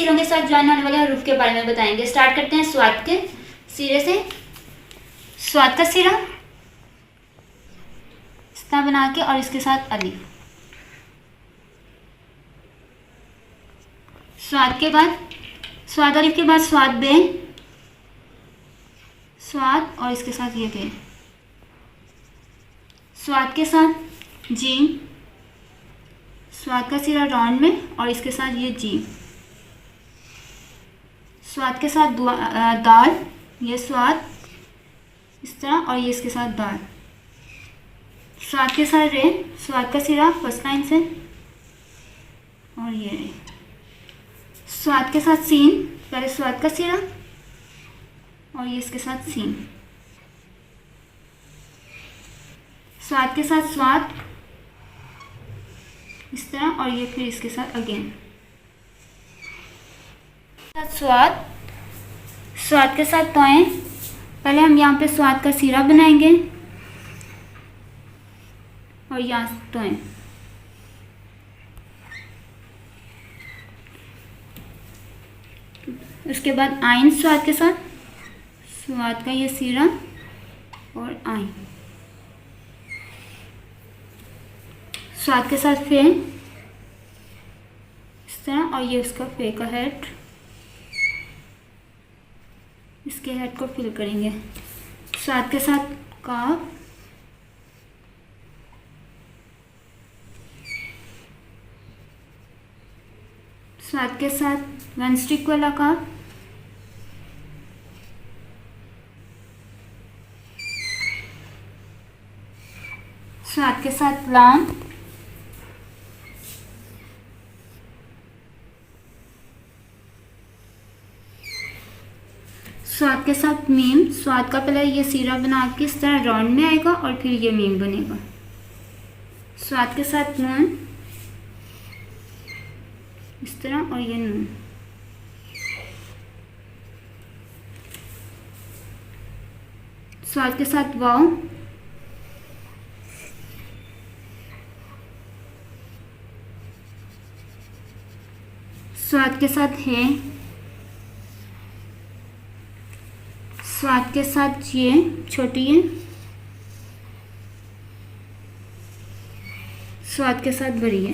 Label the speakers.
Speaker 1: सिरों के साथ ज्वाइन होने वाले हरूफ के बारे में बताएंगे। स्टार्ट करते हैं स्वाद के सिरे से। स्वाद का सिरा इस तरह बना के और इसके साथ अलिफ। स्वाद के बाद स्वाद अलिफ के बाद स्वाद बे, स्वाद और इसके साथ ये बे। स्वाद के साथ जीम, स्वाद का सिरा राउंड में और इसके साथ ये जीम। स्वाद के साथ दाल, ये स्वाद इस तरह और ये इसके साथ दाल। स्वाद के साथ रे, स्वाद का सिरा फर्स्ट लाइन से और ये रे। स्वाद के साथ सीन, पहले स्वाद का सिरा और ये इसके साथ सीन। स्वाद के साथ स्वाद इस तरह और ये फिर इसके साथ अगेन। स्वाद, स्वाद के साथ तोएं, पहले हम यहाँ पे स्वाद का सिरा बनाएंगे और यहाँ तोएं। उसके बाद आइन स्वाद के साथ, स्वाद का ये सिरा और आइन। स्वाद के साथ फे इस तरह और ये उसका फे का हेड, इसके हेड को फिल करेंगे। स्वाद के साथ काफ, स्वाद के साथ वन स्टिक वाला काफ, स्वाद के साथ लाम, स्वाद के साथ मीम। स्वाद का पहले ये सिरा बना के इस तरह राउंड में आएगा और फिर ये मीम बनेगा। स्वाद के साथ नून इस तरह और ये नून। स्वाद के साथ वाव, स्वाद के साथ है, स्वाद के साथ ये छोटी है, स्वाद के साथ बड़ी है।